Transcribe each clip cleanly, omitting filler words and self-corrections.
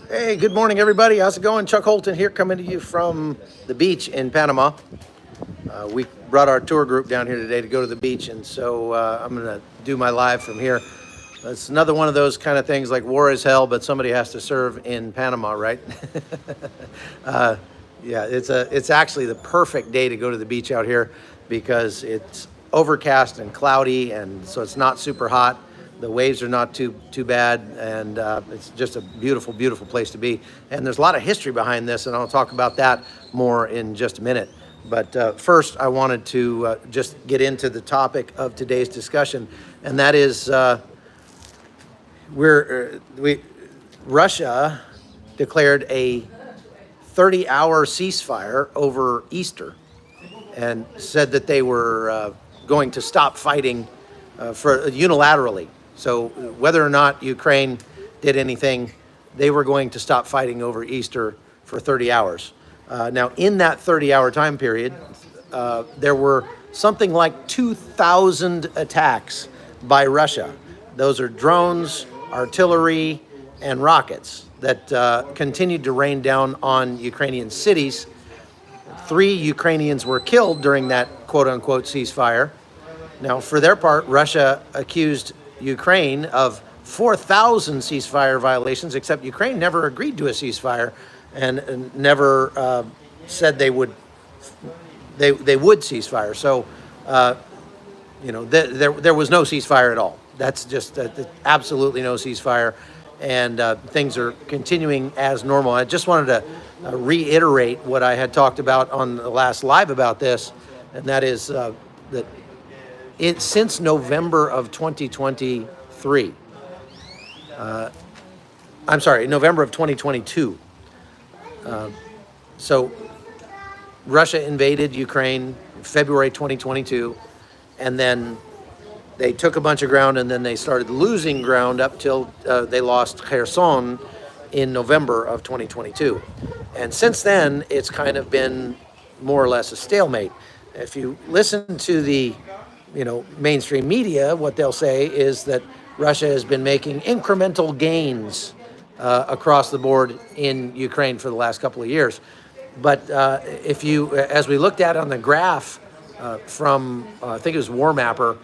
Hey, good morning, everybody. How's it going? Chuck Holton here, coming to you from the beach in Panama. We brought our tour group down here today to go to the beach, and so I'm going to do my live from here. It's another one of those kind of things like war is hell, but somebody has to serve in Panama, right? Yeah, it's actually the perfect day to go to the beach out here because it's overcast and cloudy, and so it's not super hot. The waves are not too bad, and it's just a beautiful, beautiful place to be. And there's a lot of history behind this, and I'll talk about that more in just a minute. But first, I wanted to just get into the topic of today's discussion, and that is Russia declared a 30-hour ceasefire over Easter and said that they were going to stop fighting unilaterally. So whether or not Ukraine did anything, they were going to stop fighting over Easter for 30 hours. Now, in that 30-hour time period, there were something like 2,000 attacks by Russia. Those are drones, artillery, and rockets that continued to rain down on Ukrainian cities. 3 Ukrainians were killed during that quote-unquote ceasefire. Now, for their part, Russia accused Ukraine of 4,000 ceasefire violations, except Ukraine never agreed to a ceasefire and never said they would ceasefire. So, there was no ceasefire at all. That's just absolutely no ceasefire, and things are continuing as normal. I just wanted to reiterate what I had talked about on the last live about this, and that is that since November of 2023, I'm sorry, November of 2022. So Russia invaded Ukraine February 2022, and then they took a bunch of ground, and then they started losing ground up till they lost Kherson in November of 2022. And since then, it's kind of been more or less a stalemate. If you listen to the mainstream media, what they'll say is that Russia has been making incremental gains across the board in Ukraine for the last couple of years. But as we looked at on the graph from, I think it was War Mapper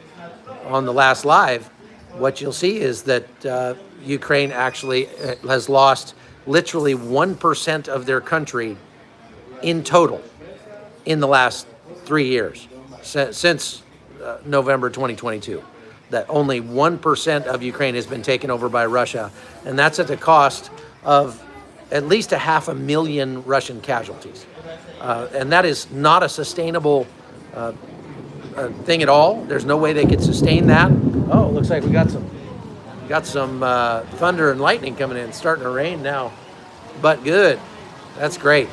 on the last live, what you'll see is that Ukraine actually has lost literally 1% of their country in total in the last 3 years, since November 2022, that only 1% of Ukraine has been taken over by Russia, and that's at the cost of at least 500,000 Russian casualties. And that is not a sustainable thing at all. There's no way they could sustain that. Oh, it looks like we got some thunder and lightning coming in. It's starting to rain now, but good. That's great.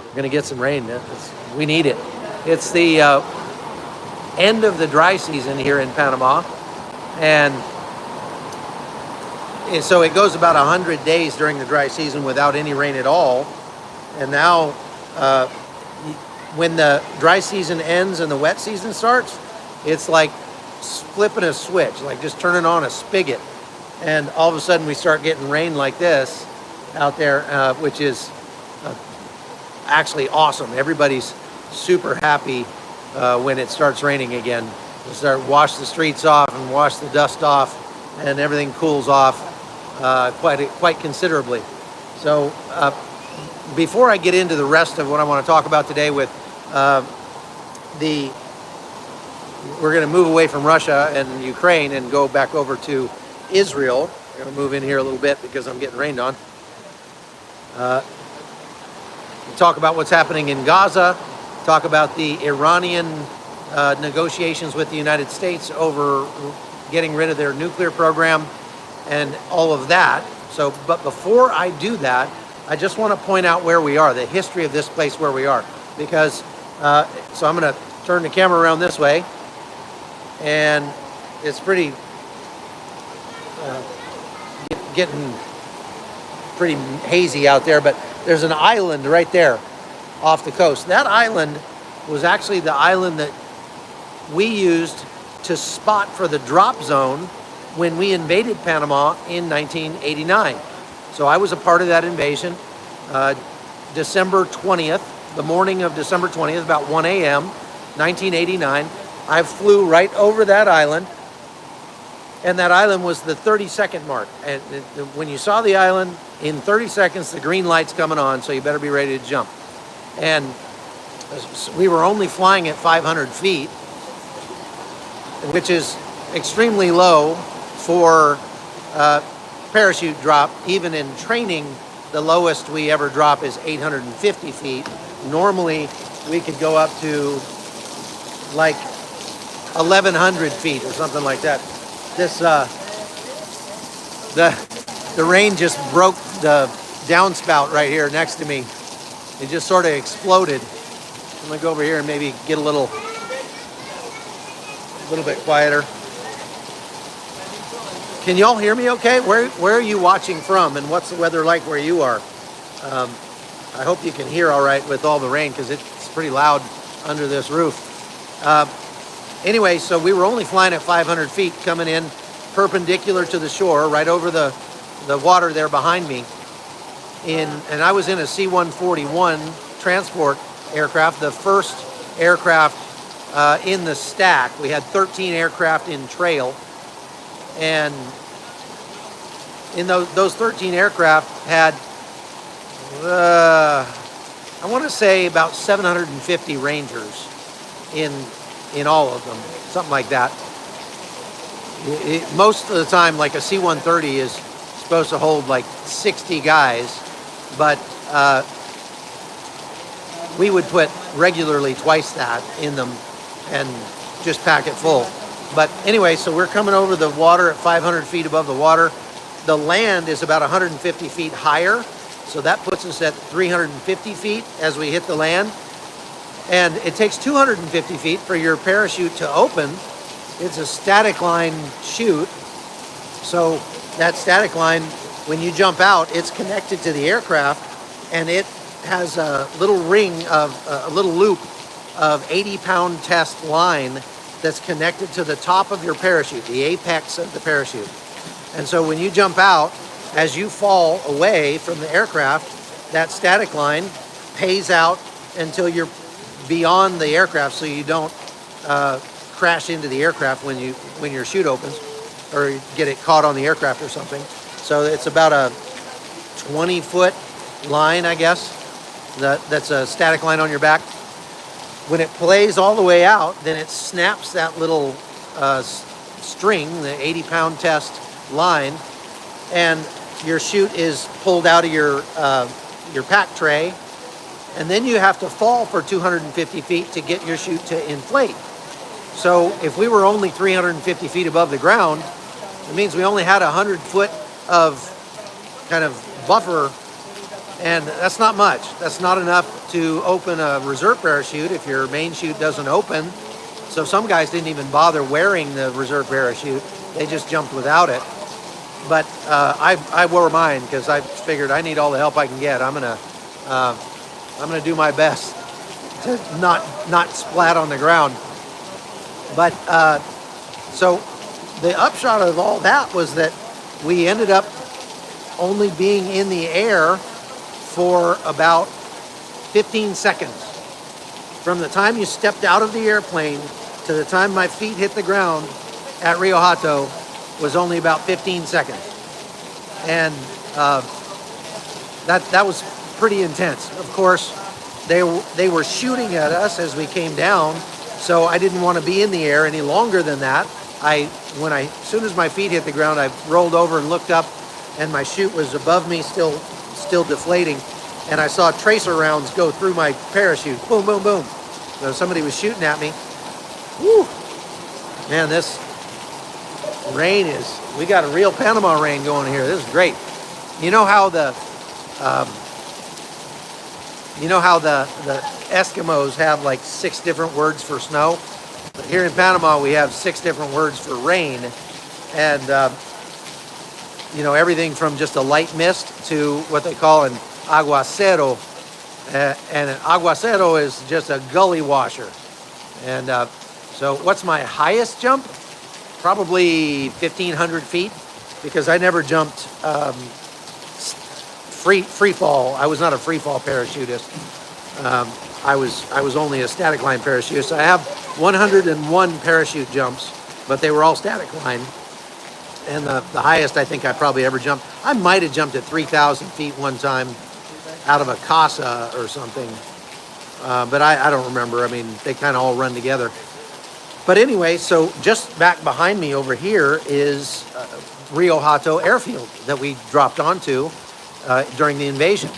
We're gonna get some rain. We need it. It's the end of the dry season here in Panama, and so it goes about 100 days during the dry season without any rain at all. And now when the dry season ends and the wet season starts, it's like flipping a switch, like just turning on a spigot, and all of a sudden we start getting rain like this out there, which is actually awesome. Everybody's super happy when it starts raining again. We start wash the streets off and wash the dust off, and everything cools off quite considerably. So before I get into the rest of what I want to talk about today with the we're going to move away from Russia and Ukraine and go back over to Israel. We're going to move in here a little bit because I'm getting rained on. Talk about what's happening in Gaza. Talk about the Iranian negotiations with the United States over getting rid of their nuclear program and all of that. So, but before I do that, I just want to point out where we are, the history of this place where we are. Because, so I'm going to turn the camera around this way. And it's pretty, getting pretty hazy out there, but there's an island right there off the coast. That island was actually the island that we used to spot for the drop zone when we invaded Panama in 1989. So I was a part of that invasion. December 20th, the morning of December 20th, about 1 a.m., 1989, I flew right over that island, and that island was the 30-second mark. And when you saw the island, in 30 seconds, the green light's coming on, so you better be ready to jump. And we were only flying at 500 feet, which is extremely low for parachute drop. Even in training, the lowest we ever drop is 850 feet. Normally, we could go up to like 1,100 feet or something like that. This, the rain just broke the downspout right here next to me. It just sort of exploded. I'm gonna go over here and maybe get a little bit quieter. Can y'all hear me okay? Where are you watching from, and what's the weather like where you are? I hope you can hear all right with all the rain, because it's pretty loud under this roof. Anyway, so we were only flying at 500 feet, coming in perpendicular to the shore, right over the water there behind me. And I was in a C-141 transport aircraft, the first aircraft in the stack. We had 13 aircraft in trail, and in those 13 aircraft had, I want to say about 750 Rangers in all of them, something like that. Most of the time, like a C-130 is supposed to hold like 60 guys, but we would put regularly twice that in them and just pack it full. But anyway, so we're coming over the water at 500 feet above the water. The land is about 150 feet higher, so that puts us at 350 feet as we hit the land. And it takes 250 feet for your parachute to open. It's a static line chute. So that static line, when you jump out, it's connected to the aircraft, and it has a little ring of a little loop of 80-pound test line that's connected to the top of your parachute, the apex of the parachute. And so when you jump out, as you fall away from the aircraft, that static line pays out until you're beyond the aircraft, so you don't crash into the aircraft when your chute opens, or get it caught on the aircraft or something. So it's about a 20-foot line, I guess. That's a static line on your back. When it plays all the way out, then it snaps that little string, the 80-pound test line, and your chute is pulled out of your pack tray, and then you have to fall for 250 feet to get your chute to inflate. So if we were only 350 feet above the ground, it means we only had 100 foot of kind of buffer, and that's not much. That's not enough to open a reserve parachute if your main chute doesn't open. So some guys didn't even bother wearing the reserve parachute. They just jumped without it. But I wore mine because I figured I need all the help I can get. I'm gonna do my best to not splat on the ground. But so the upshot of all that was that we ended up only being in the air for about 15 seconds. From the time you stepped out of the airplane to the time my feet hit the ground at Rio Hato was only about 15 seconds. And that was pretty intense. Of course, they were shooting at us as we came down, So I didn't want to be in the air any longer than that. As soon as my feet hit the ground, I rolled over and looked up, and my chute was above me, still deflating, and I saw tracer rounds go through my parachute. Boom, boom, boom. So somebody was shooting at me. Woo! Man, this rain we got a real Panama rain going here. This is great. You know how the Eskimos have like 6 different words for snow? But here in Panama, we have 6 different words for rain. And, everything from just a light mist to what they call an aguacero. And an aguacero is just a gully washer. And so what's my highest jump? Probably 1,500 feet, because I never jumped free fall. I was not a free fall parachutist. I was only a static line parachutist. I have 101 parachute jumps, but they were all static line. And the highest I think I probably ever jumped, I might have jumped at 3,000 feet one time out of a casa or something. But I don't remember. I mean, they kind of all run together. But anyway, so just back behind me over here is Rio Hato airfield that we dropped onto during the invasion.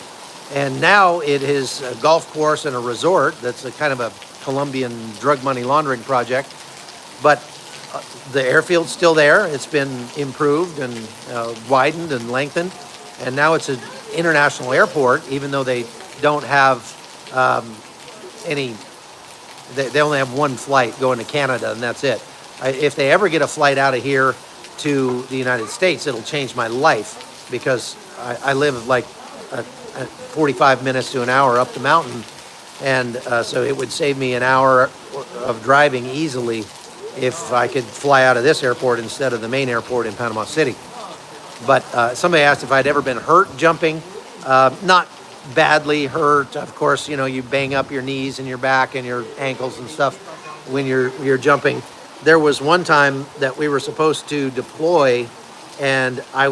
And now it is a golf course and a resort that's a kind of a Colombian drug money laundering project. But the airfield's still there. It's been improved and widened and lengthened. And now it's an international airport, even though they don't have they only have one flight going to Canada, and that's it. If they ever get a flight out of here to the United States, it'll change my life, because I live like 45 minutes to an hour up the mountain, and so it would save me an hour of driving easily if I could fly out of this airport instead of the main airport in Panama City. But somebody asked if I'd ever been hurt jumping. Not badly hurt. Of course, you bang up your knees and your back and your ankles and stuff when you're jumping. There was one time that we were supposed to deploy, and I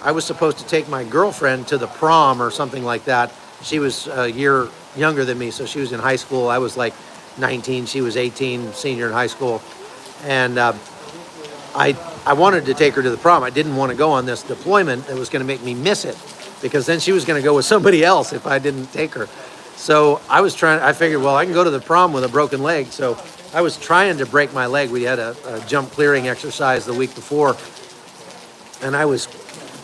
was supposed to take my girlfriend to the prom or something like that. She was a year younger than me, so she was in high school. I was like 19, she was 18, senior in high school. And I wanted to take her to the prom. I didn't want to go on this deployment that was going to make me miss it, because then she was going to go with somebody else if I didn't take her. So I figured, well, I can go to the prom with a broken leg. So I was trying to break my leg. We had a jump clearing exercise the week before, and I was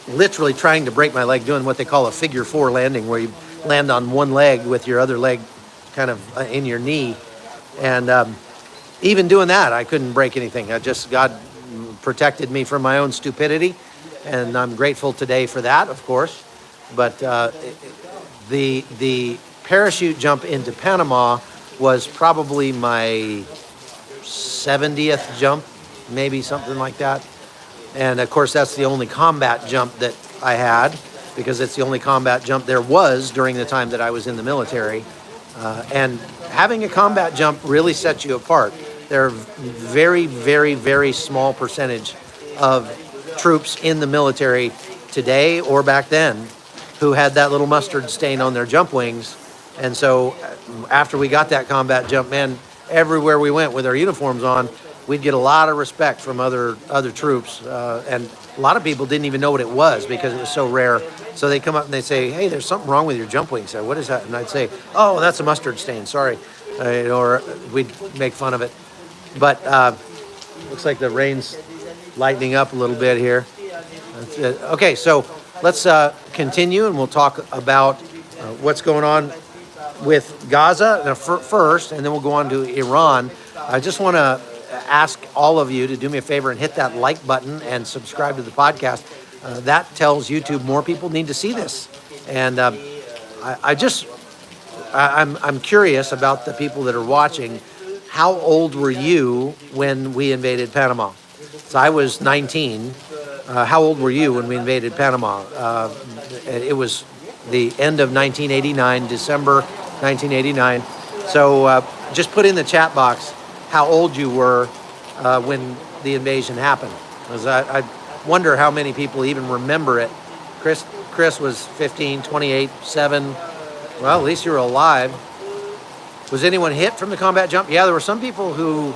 literally trying to break my leg doing what they call a figure 4 landing, where you land on one leg with your other leg kind of in your knee. And even doing that, I couldn't break anything. God protected me from my own stupidity, and I'm grateful today for that, of course. But the parachute jump into Panama was probably my 70th jump, maybe something like that. And of course, that's the only combat jump that I had, because it's the only combat jump there was during the time that I was in the military. And having a combat jump really sets you apart. There are very, very, very small percentage of troops in the military today or back then who had that little mustard stain on their jump wings. And so after we got that combat jump, man, everywhere we went with our uniforms on, we'd get a lot of respect from other troops. And a lot of people didn't even know what it was, because it was so rare. So they come up and they say, hey, there's something wrong with your jump wings. I say, what is that? And I'd say, oh, that's a mustard stain, sorry. Or we'd make fun of it. But looks like the rain's lightening up a little bit here. Okay, so let's continue, and we'll talk about what's going on with Gaza first, and then we'll go on to Iran. I just want to ask all of you to do me a favor and hit that like button and subscribe to the podcast. That tells YouTube more people need to see this. And I'm curious about the people that are watching. How old were you when we invaded Panama? So I was 19. How old were you when we invaded Panama? It was the end of 1989, December 1989. So just put in the chat box how old you were when the invasion happened. Because I wonder how many people even remember it. Chris was 15, 28, 7. Well, at least you were alive. Was anyone hit from the combat jump? Yeah, there were some people who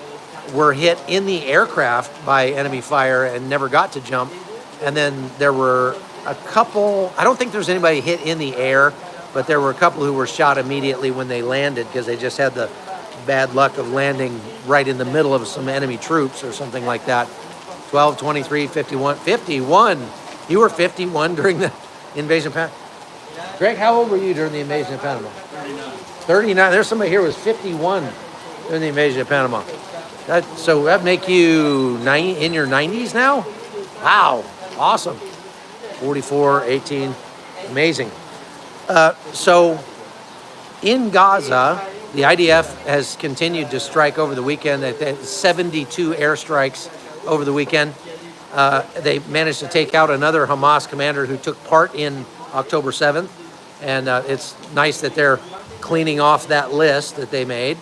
were hit in the aircraft by enemy fire and never got to jump. And then there were a couple, I don't think there's anybody hit in the air, but there were a couple who were shot immediately when they landed because they just had the bad luck of landing right in the middle of some enemy troops or something like that. 12, 23, 51, 51. You were 51 during the invasion of Panama. Greg, how old were you during the invasion of Panama? 39. There's somebody here who was 51 during the invasion of Panama. So that make you in your 90s now? Wow, awesome. 44, 18, amazing. So in Gaza, the IDF has continued to strike over the weekend. 72 airstrikes over the weekend. They managed to take out another Hamas commander who took part in October 7th. And it's nice that they're cleaning off that list that they made.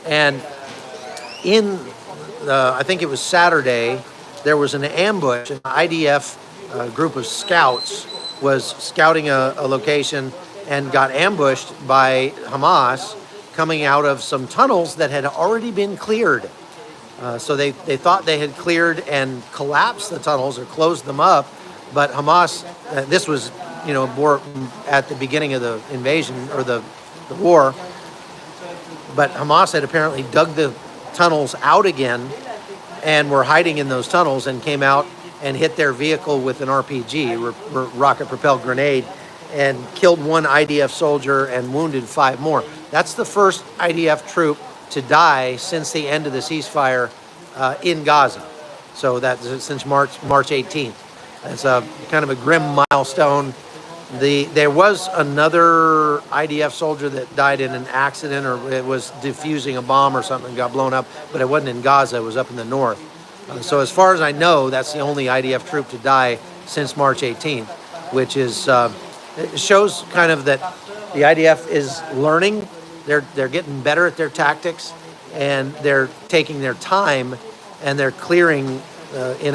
And in, I think it was Saturday, there was an ambush. An IDF group of scouts was scouting a location and got ambushed by Hamas coming out of some tunnels that had already been cleared. So they thought they had cleared and collapsed the tunnels or closed them up, but Hamas, this was, more at the beginning of the invasion or the war, but Hamas had apparently dug the tunnels out again and were hiding in those tunnels and came out and hit their vehicle with an RPG, rocket-propelled grenade, and killed one IDF soldier and wounded 5 more. That's the first IDF troop to die since the end of the ceasefire in Gaza. So that's since March 18th. It's a kind of a grim milestone. There was another IDF soldier that died in an accident, or it was defusing a bomb or something, got blown up, but it wasn't in Gaza, it was up in the north. So as far as I know, that's the only IDF troop to die since March 18th, which is, it shows kind of that the IDF is learning. They're getting better at their tactics, and they're taking their time, and they're clearing in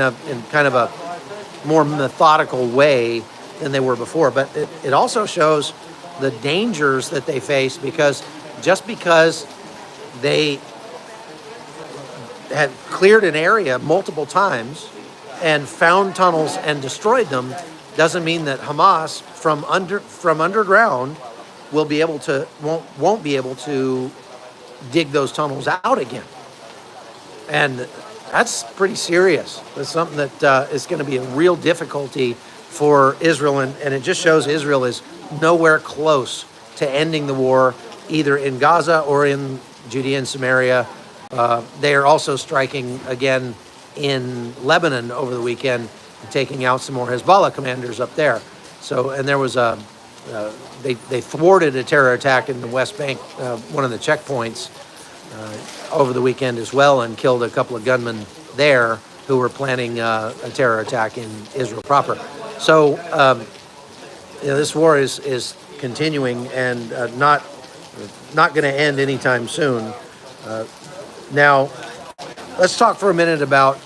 kind of a more methodical way than they were before. But it also shows the dangers that they face, because just because they had cleared an area multiple times and found tunnels and destroyed them doesn't mean that Hamas from underground won't be able to dig those tunnels out again. And that's pretty serious. That's something that is going to be a real difficulty for Israel, and it just shows Israel is nowhere close to ending the war, either in Gaza or in Judea and Samaria. They are also striking again in Lebanon over the weekend, taking out some more Hezbollah commanders up there. So, and there was they thwarted a terror attack in the West Bank, one of the checkpoints, over the weekend as well, and killed a couple of gunmen there who were planning a terror attack in Israel proper. So, this war is continuing and not going to end anytime soon. Now, let's talk for a minute about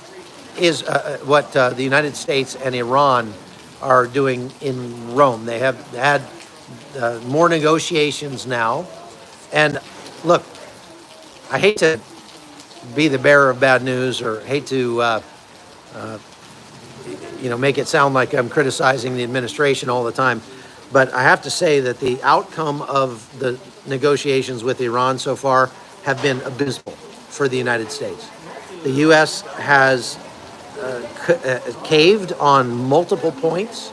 what the United States and Iran are doing in Rome. They have had more negotiations now. And look, I hate to be the bearer of bad news, or hate to make it sound like I'm criticizing the administration all the time, but I have to say that the outcome of the negotiations with Iran so far have been abysmal for the United States. The U.S. has caved on multiple points.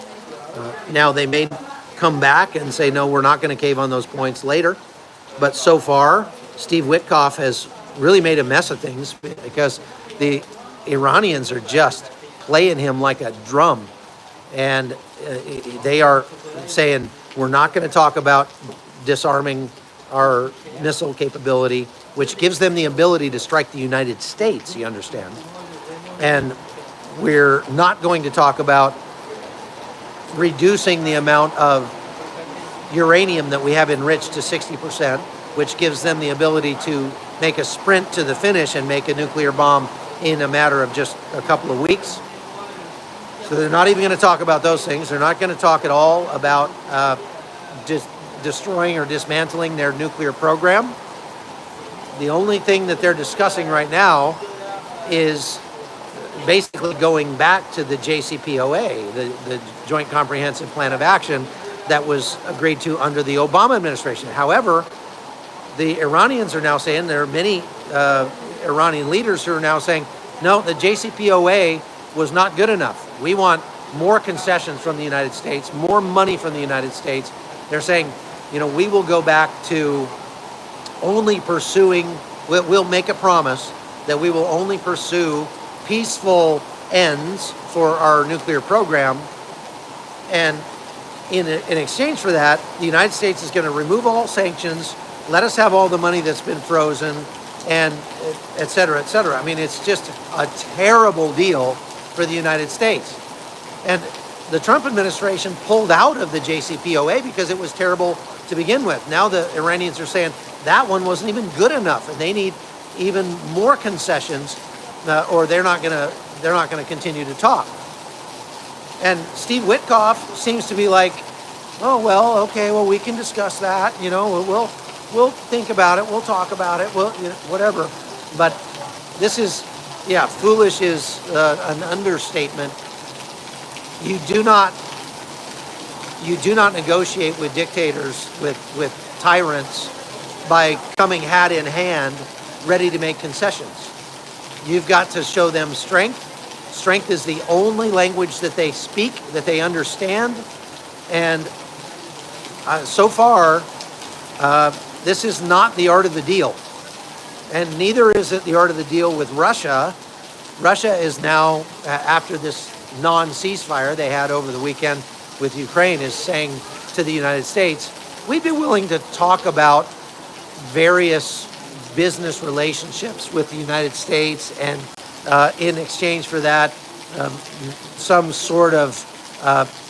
Now, they may come back and say, no, we're not going to cave on those points later. But so far, Steve Witkoff has really made a mess of things, because the Iranians are just playing him like a drum. And they are saying, we're not going to talk about disarming our missile capability, which gives them the ability to strike the United States, you understand. And we're not going to talk about reducing the amount of uranium that we have enriched to 60%, which gives them the ability to make a sprint to the finish and make a nuclear bomb in a matter of just a couple of weeks. So they're not even going to talk about those things. They're not going to talk at all about destroying or dismantling their nuclear program. the only thing that they're discussing right now is basically going back to the JCPOA, the Joint Comprehensive Plan of Action that was agreed to under the Obama administration. However, the Iranians are now saying, there are many Iranian leaders who are now saying, no, the JCPOA was not good enough. We want more concessions from the United States, more money from the United States. They're saying, you know, we will go back to only pursuing, we'll make a promise that we will only pursue peaceful ends for our nuclear program. And in exchange for that, the United States is going to remove all sanctions, let us have all the money that's been frozen, and et cetera, et cetera. I mean, it's just a terrible deal for the United States. And the Trump administration pulled out of the JCPOA because it was terrible to begin with. Now the Iranians are saying that one wasn't even good enough, and they need even more concessions, or they're not gonna continue to talk. And Steve Witkoff seems to be like, oh well, okay, well we can discuss that. You know, we'll think about it. We'll talk about it. We'll, you know, whatever. But this is, yeah, foolish is an understatement. You do not negotiate with dictators, with tyrants, by coming hat in hand, ready to make concessions. You've got to show them strength. Strength is the only language that they speak, that they understand. And so far, this is not the art of the deal. And neither is it the art of the deal with Russia. Russia is now, after this non-ceasefire they had over the weekend with Ukraine, is saying to the United States, we'd be willing to talk about various business relationships with the United States, and in exchange for that, some sort of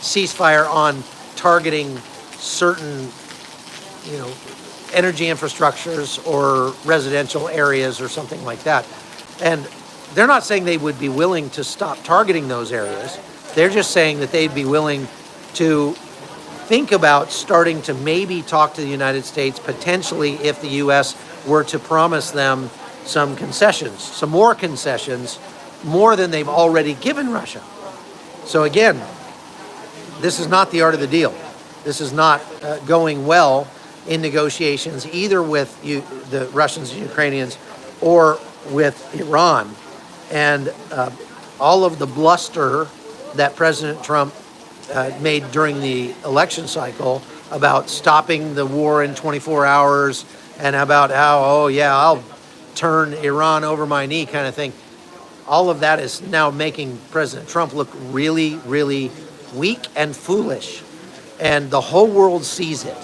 ceasefire on targeting certain, you know, energy infrastructures or residential areas or something like that. And they're not saying they would be willing to stop targeting those areas. They're just saying that they'd be willing to think about starting to maybe talk to the United States, potentially if the U.S. were to promise them some concessions, some more concessions, more than they've already given Russia. So again, this is not the art of the deal. This is not going well in negotiations, either with the Russians and Ukrainians or with Iran. And all of the bluster that President Trump made during the election cycle about stopping the war in 24 hours and about how, oh yeah, I'll turn Iran over my knee kind of thing. All of that is now making President Trump look really, really weak and foolish. And the whole world sees it.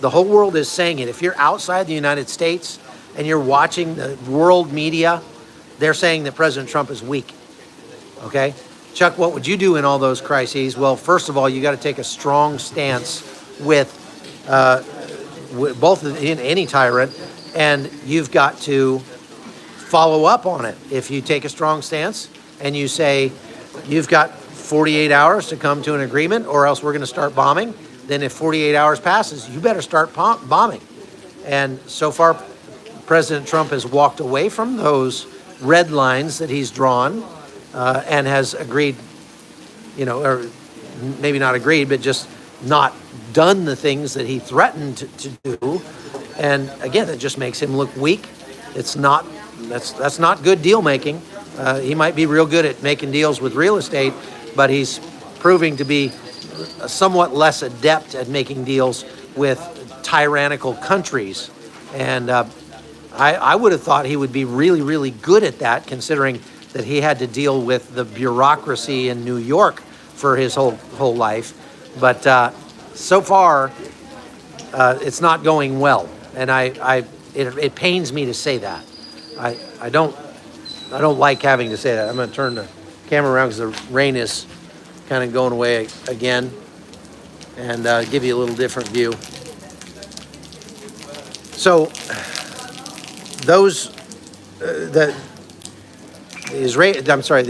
The whole world is saying it. If you're outside the United States and you're watching the world media, they're saying that President Trump is weak. Okay? Chuck, what would you do in all those crises? Well, first of all, you got to take a strong stance with both in any tyrant, and you've got to follow up on it. If you take a strong stance and you say you've got 48 hours to come to an agreement or else we're going to start bombing, then if 48 hours passes, you better start bombing. And so far, President Trump has walked away from those red lines that he's drawn and has agreed, you know, or maybe not agreed, but just not done the things that he threatened to do. And again, it just makes him look weak. It's not, that's not good deal making. He might be real good at making deals with real estate, but he's proving to be somewhat less adept at making deals with tyrannical countries. And I would have thought he would be really, really good at that, considering that he had to deal with the bureaucracy in New York for his whole life. But so far, it's not going well, and it pains me to say that. I don't like having to say that. I'm going to turn the camera around because the rain is kind of going away again, and give you a little different view. So those the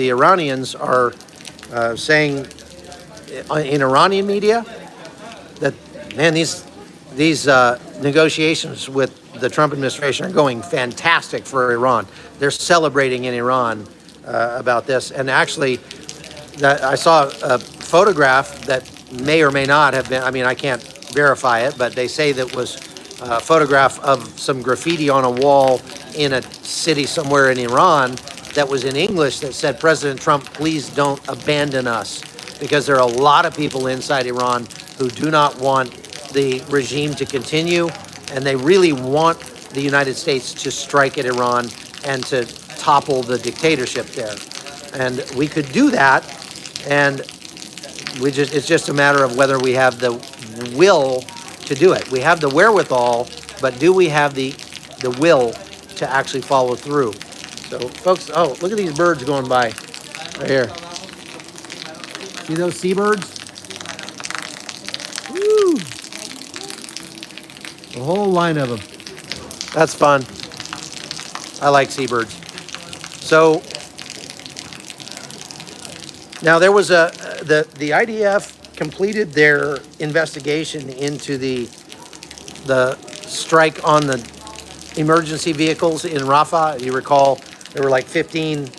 Iranians are saying in Iranian media that, man, these negotiations with the Trump administration are going fantastic for Iran. They're celebrating in Iran about this. And actually, I saw a photograph that may or may not have been, I mean, I can't verify it, but they say that was a photograph of some graffiti on a wall in a city somewhere in Iran that was in English that said, "President Trump, please don't abandon us," because there are a lot of people inside Iran who do not want the regime to continue, and they really want the United States to strike at Iran and to topple the dictatorship there. And we could do that, and it's just a matter of whether we have the will to do it. We have the wherewithal, but do we have the will to actually follow through? So, folks, oh, look at these birds going by right here. See those seabirds? Woo! A whole line of them. That's fun. I like seabirds. So now there was the IDF completed their investigation into the strike on the emergency vehicles in Rafah. You recall there were like 15.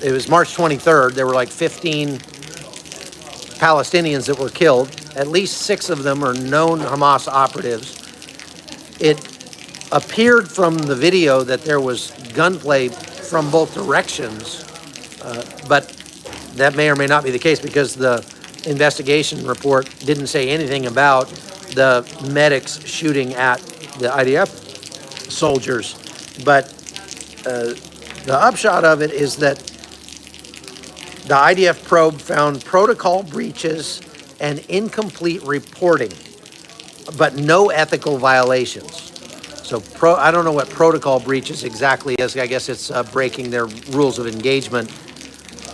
It was March 23rd. There were like 15 Palestinians that were killed. At least 6 of them are known Hamas operatives. It appeared from the video that there was gunplay from both directions, but that may or may not be the case because the investigation report didn't say anything about the medics shooting at the IDF soldiers. But the upshot of it is that the IDF probe found protocol breaches and incomplete reporting, but no ethical violations. So I don't know what protocol breaches exactly is. I guess it's breaking their rules of engagement,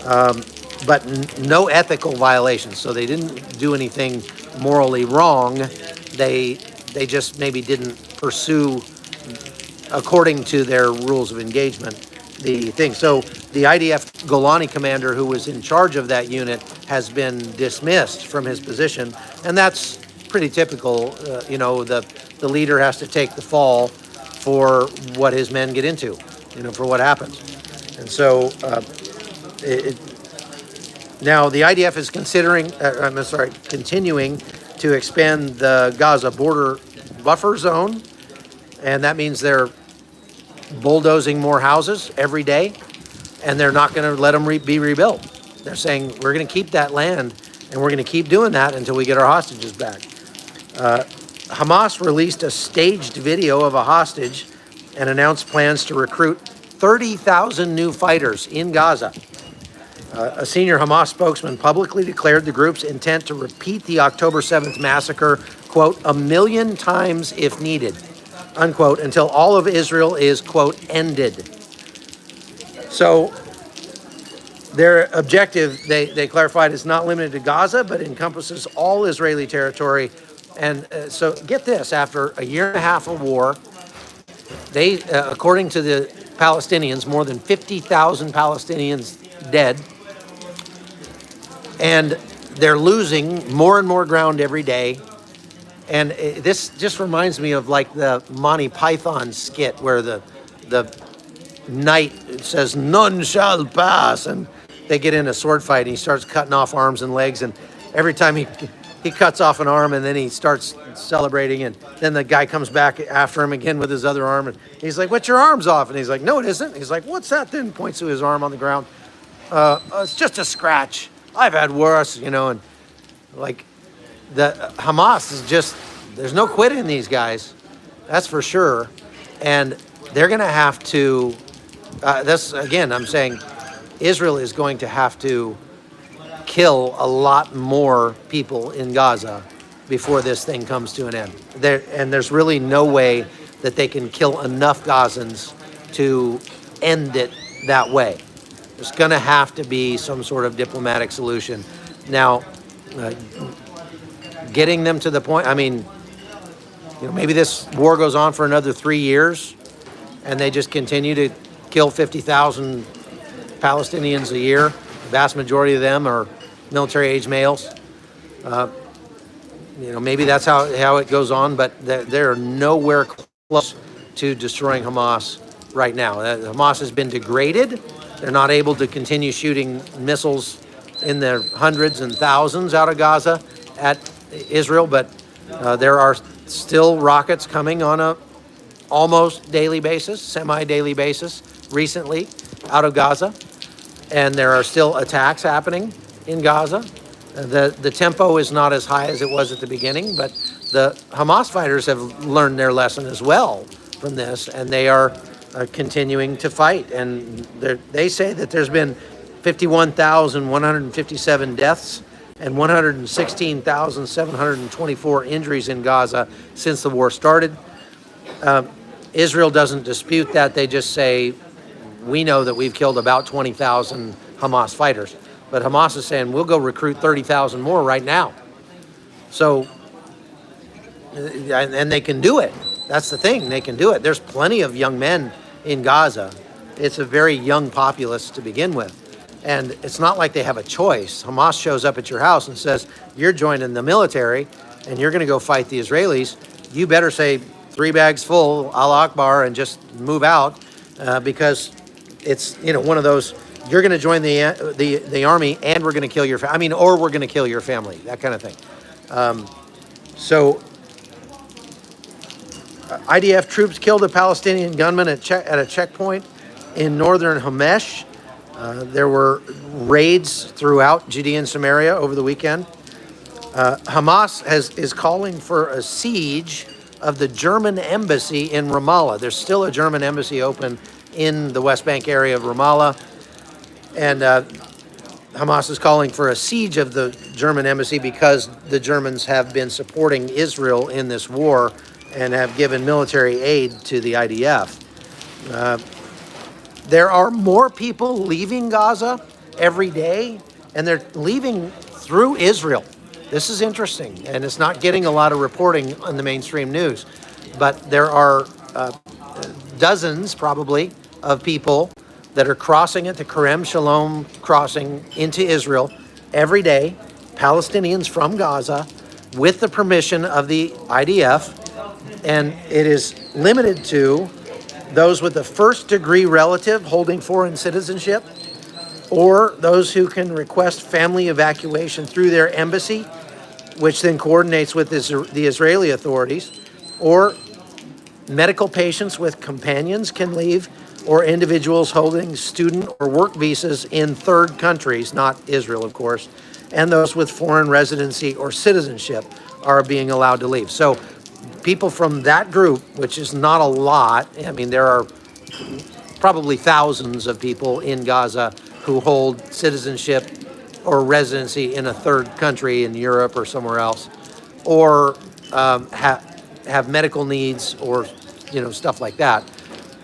but no ethical violations. So they didn't do anything morally wrong. They just maybe didn't pursue, according to their rules of engagement, the thing. So the IDF Golani commander who was in charge of that unit has been dismissed from his position, and that's pretty typical. You know, the leader has to take the fall for what his men get into, you know, for what happens. And so now the IDF is continuing to expand the Gaza border buffer zone, and that means they're bulldozing more houses every day, and they're not going to let them be rebuilt. They're saying, we're going to keep that land, and we're going to keep doing that until we get our hostages back. Hamas released a staged video of a hostage and announced plans to recruit 30,000 new fighters in Gaza. A senior Hamas spokesman publicly declared the group's intent to repeat the October 7th massacre, quote, 1 million times if needed, unquote, until all of Israel is, quote, ended. So their objective, they clarified, is not limited to Gaza, but encompasses all Israeli territory. And so get this, after a year and a half of war, they, according to the Palestinians, more than 50,000 Palestinians dead, and they're losing more and more ground every day. And this just reminds me of like the Monty Python skit where the knight says, "None shall pass," and they get in a sword fight and he starts cutting off arms and legs, and every time he cuts off an arm and then he starts celebrating, and then the guy comes back after him again with his other arm, and he's like, "What's your arm's off?" And he's like, "No, it isn't." He's like, "What's that then?" Points to his arm on the ground. It's just a scratch. I've had worse, you know. And like the Hamas is just, there's no quitting these guys. That's for sure. And they're going to have to, this again, I'm saying Israel is going to have to kill a lot more people in Gaza before this thing comes to an end. And there's really no way that they can kill enough Gazans to end it that way. There's going to have to be some sort of diplomatic solution. Now, getting them to the point, I mean, you know, maybe this war goes on for another 3 years and they just continue to kill 50,000 Palestinians a year. The vast majority of them are military-age males. maybe that's how it goes on, but they're nowhere close to destroying Hamas right now. Hamas has been degraded. They're not able to continue shooting missiles in their hundreds and thousands out of Gaza at Israel, but there are still rockets coming on a almost daily basis, semi-daily basis recently out of Gaza. And there are still attacks happening in Gaza. The tempo is not as high as it was at the beginning, but the Hamas fighters have learned their lesson as well from this, and they are continuing to fight. And they say that there's been 51,157 deaths and 116,724 injuries in Gaza since the war started. Israel doesn't dispute that. They just say, we know that we've killed about 20,000 Hamas fighters. But Hamas is saying, we'll go recruit 30,000 more right now. So, and they can do it. That's the thing, they can do it. There's plenty of young men in Gaza. It's a very young populace to begin with. And it's not like they have a choice. Hamas shows up at your house and says, you're joining the military and you're gonna go fight the Israelis. You better say 3 bags full, Allah Akbar, and just move out because it's, one of those, you're gonna join the army and we're gonna kill your family. Or we're gonna kill your family, that kind of thing. So IDF troops killed a Palestinian gunman at a checkpoint in northern Hamesh. There were raids throughout Judea and Samaria over the weekend. Hamas is calling for a siege of the German embassy in Ramallah. There's still a German embassy open in the West Bank area of Ramallah. And Hamas is calling for a siege of the German embassy because the Germans have been supporting Israel in this war and have given military aid to the IDF. There are more people leaving Gaza every day, and they're leaving through Israel. This is interesting, and it's not getting a lot of reporting on the mainstream news. But there are dozens, probably, of people that are crossing at the Kerem Shalom crossing into Israel every day, Palestinians from Gaza, with the permission of the IDF, and it is limited to those with a first-degree relative holding foreign citizenship, or those who can request family evacuation through their embassy, which then coordinates with the Israeli authorities, or medical patients with companions can leave, or individuals holding student or work visas in third countries, not Israel, of course, and those with foreign residency or citizenship are being allowed to leave. So people from that group, which is not a lot, there are probably thousands of people in Gaza who hold citizenship or residency in a third country in Europe or somewhere else, or have medical needs or stuff like that.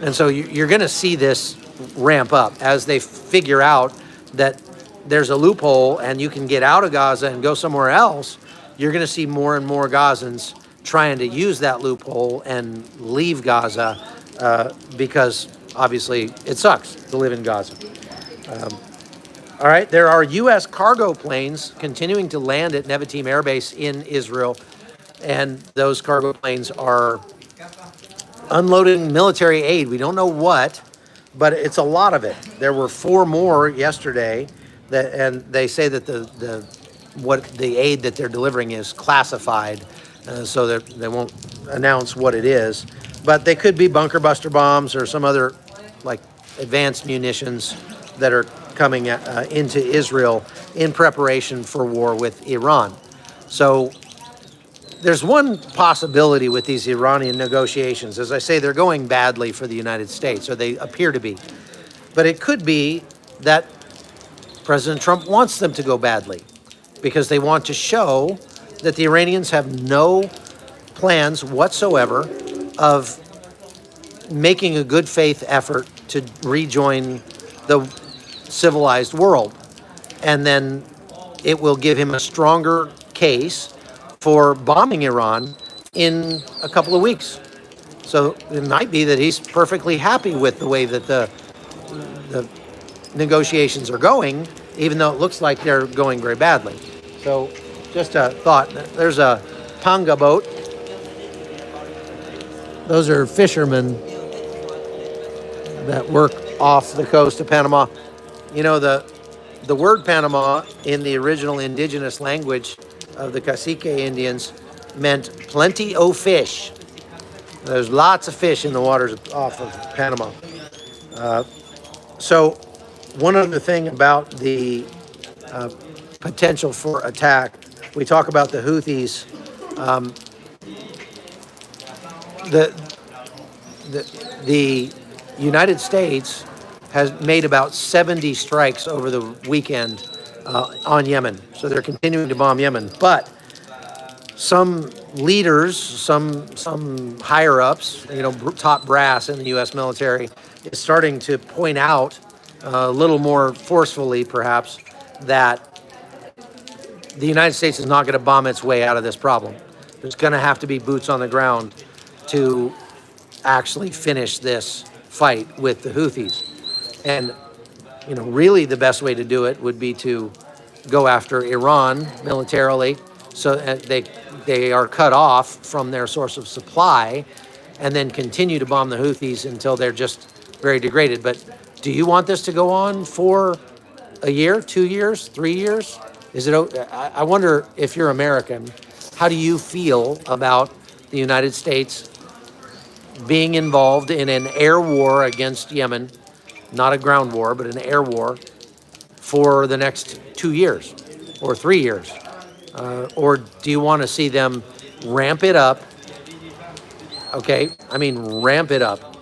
And so you're going to see this ramp up as they figure out that there's a loophole and you can get out of Gaza and go somewhere else. You're going to see more and more Gazans trying to use that loophole and leave Gaza because obviously it sucks to live in Gaza. All right, there are U.S. cargo planes continuing to land at Nevatim Air Base in Israel, and those cargo planes are unloading military aid. We don't know what, but it's a lot of it. There were 4 more yesterday, and they say that the aid that they're delivering is classified, so that they won't announce what it is. But they could be bunker buster bombs or some other like advanced munitions that are coming into Israel in preparation for war with Iran. So there's one possibility with these Iranian negotiations. As I say, they're going badly for the United States, or they appear to be. But it could be that President Trump wants them to go badly because they want to show that the Iranians have no plans whatsoever of making a good faith effort to rejoin the civilized world. And then it will give him a stronger case for bombing Iran in a couple of weeks. So it might be that he's perfectly happy with the way that the negotiations are going, even though it looks like they're going very badly. So just a thought. There's a panga boat. Those are fishermen that work off the coast of Panama. You know, the word Panama in the original indigenous language of the Cacique Indians meant plenty o' fish. There's lots of fish in the waters off of Panama. So one other thing about the potential for attack, we talk about the Houthis. The United States has made about 70 strikes over the weekend on Yemen. So they're continuing to bomb Yemen. But some leaders, some higher ups, you know, top brass in the U.S. military is starting to point out a little more forcefully, perhaps, that the United States is not going to bomb its way out of this problem. There's going to have to be boots on the ground to actually finish this fight with the Houthis. And, you know, really the best way to do it would be to go after Iran militarily, so they are cut off from their source of supply, and then continue to bomb the Houthis until they're just very degraded. But do you want this to go on for a year, 2 years, 3 years? Is it? I wonder if you're American, how do you feel about the United States being involved in an air war against Yemen, not a ground war, but an air war for the next 2 years or 3 years? Or do you want to see them ramp it up? Okay, I mean, ramp it up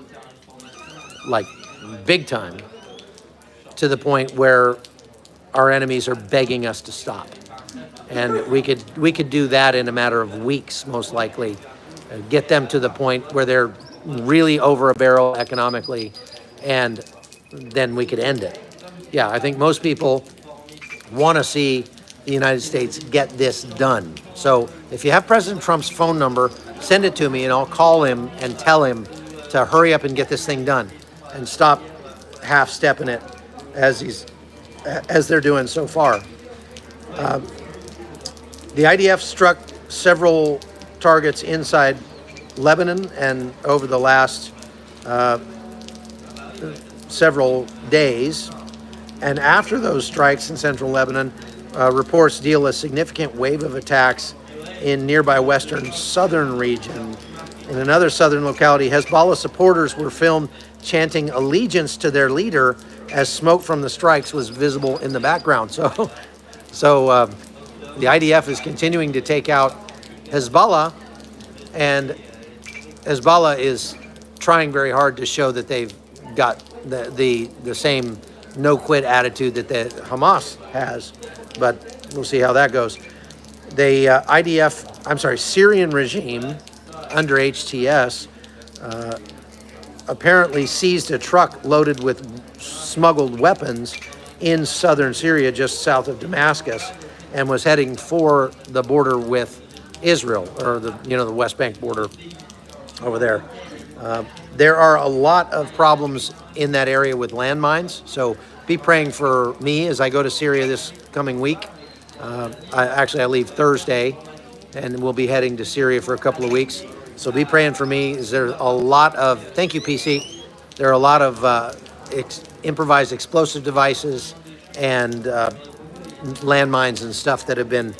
like big time to the point where our enemies are begging us to stop. And we could do that in a matter of weeks, most likely. Get them to the point where they're really over a barrel economically, and then we could end it. Yeah, I think most people want to see the United States get this done. So if you have President Trump's phone number, send it to me and I'll call him and tell him to hurry up and get this thing done and stop half-stepping it as they're doing so far. The IDF struck several targets inside Lebanon, and over the last several days, and after those strikes in central Lebanon, reports deal a significant wave of attacks in nearby western southern region. In another southern locality, Hezbollah supporters were filmed chanting allegiance to their leader as smoke from the strikes was visible in the background. So the IDF is continuing to take out Hezbollah, and Hezbollah is trying very hard to show that they've got the same no-quit attitude that the Hamas has, but we'll see how that goes. The Syrian regime under HTS apparently seized a truck loaded with smuggled weapons in southern Syria, just south of Damascus, and was heading for the border with Israel, or the West Bank border over there. There are a lot of problems in that area with landmines, so be praying for me as I go to Syria this coming week. I leave Thursday, and we'll be heading to Syria for a couple of weeks. So be praying for me. There's a lot of, thank you, PC. There are a lot of improvised explosive devices and landmines and stuff that have been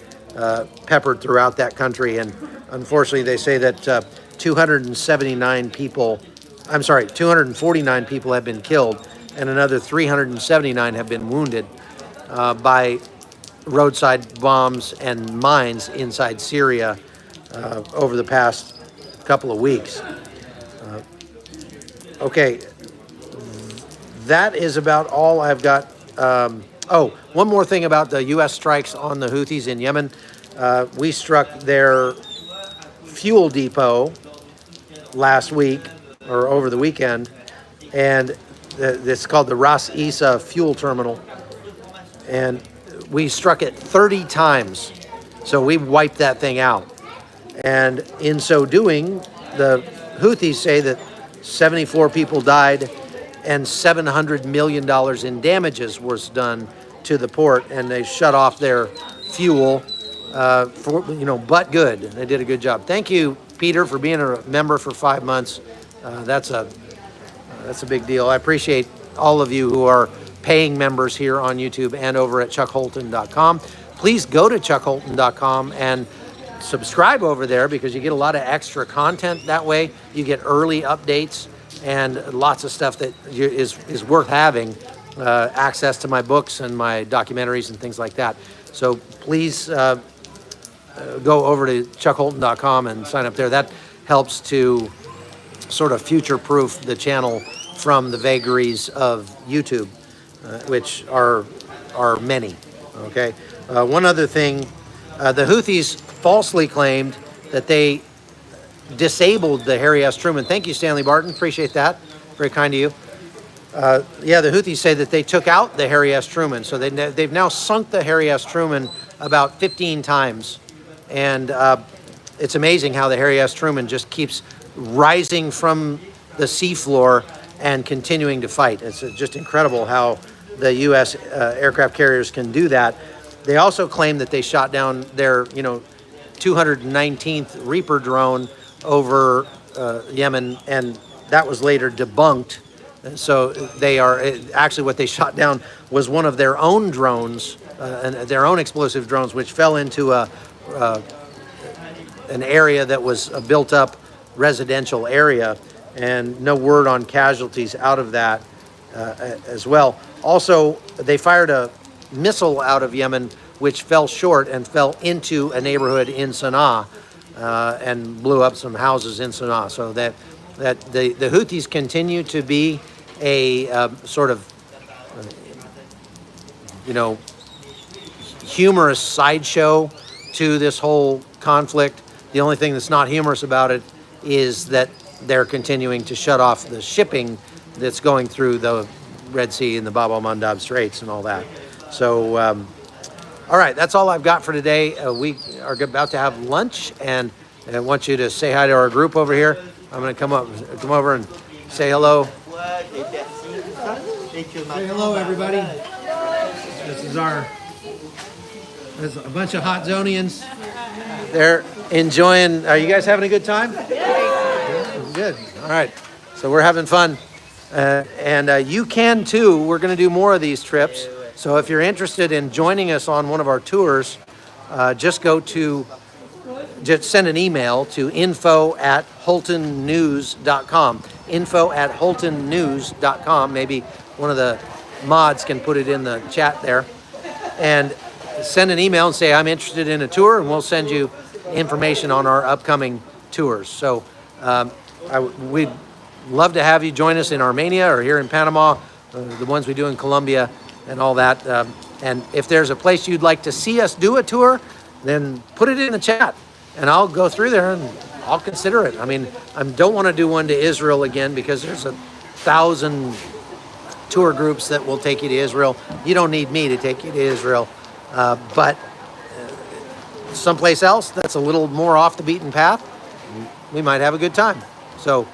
peppered throughout that country. And unfortunately, they say that 249 people have been killed, and another 379 have been wounded by roadside bombs and mines inside Syria over the past couple of weeks. Okay, that is about all I've got. One more thing about the U.S. strikes on the Houthis in Yemen. We struck their fuel depot last week, or over the weekend, and it's called the Ras Isa fuel terminal, and we struck it 30 times, so we wiped that thing out. And in so doing, the Houthis say that 74 people died and $700 million in damages was done to the port, and they shut off their fuel but good. They did a good job. Thank you, Peter, for being a member for 5 months. That's a big deal. I appreciate all of you who are paying members here on YouTube and over at chuckholton.com. Please go to chuckholton.com and subscribe over there, because you get a lot of extra content that way. You get early updates and lots of stuff that is worth having, access to my books and my documentaries and things like that. So please go over to chuckholton.com and sign up there. That helps to sort of future-proof the channel from the vagaries of YouTube, which are many, okay? One other thing, the Houthis falsely claimed that they disabled the Harry S. Truman. Thank you, Stanley Barton. Appreciate that. Very kind of you. Yeah, the Houthis say that they took out the Harry S. Truman. So they've now sunk the Harry S. Truman about 15 times. And it's amazing how the Harry S. Truman just keeps rising from the seafloor and continuing to fight. It's just incredible how the U.S. Aircraft carriers can do that. They also claim that they shot down their, 219th Reaper drone over Yemen, and that was later debunked. So they are actually, what they shot down was one of their own drones, their own explosive drones, which fell into an area that was a built-up residential area, and no word on casualties out of that as well. Also, they fired a missile out of Yemen, which fell short and fell into a neighborhood in Sana'a and blew up some houses in Sana'a. So that the Houthis continue to be a sort of, humorous sideshow to this whole conflict. The only thing that's not humorous about it is that they're continuing to shut off the shipping that's going through the Red Sea and the Bab el-Mandab Straits and all that. So, all right, that's all I've got for today. We are about to have lunch, and I want you to say hi to our group over here. I'm going to come over and say hello. Say hello, everybody. There's a bunch of hot Zonians. They're enjoying. Are you guys having a good time? Good. All right. So we're having fun. And you can too. We're going to do more of these trips. So if you're interested in joining us on one of our tours, just send an email to info@holtonnews.com. info@holtonnews.com. Maybe one of the mods can put it in the chat there. And send an email and say, I'm interested in a tour, and we'll send you information on our upcoming tours. So we'd love to have you join us in Armenia or here in Panama, the ones we do in Colombia and all that. And if there's a place you'd like to see us do a tour, then put it in the chat, and I'll go through there and I'll consider it. I mean, I don't want to do one to Israel again, because there's 1,000 tour groups that will take you to Israel. You don't need me to take you to Israel. But someplace else that's a little more off the beaten path, we might have a good time. So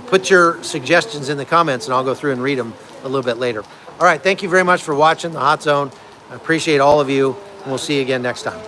put your suggestions in the comments, and I'll go through and read them a little bit later. All right, thank you very much for watching The Hot Zone. I appreciate all of you, and we'll see you again next time.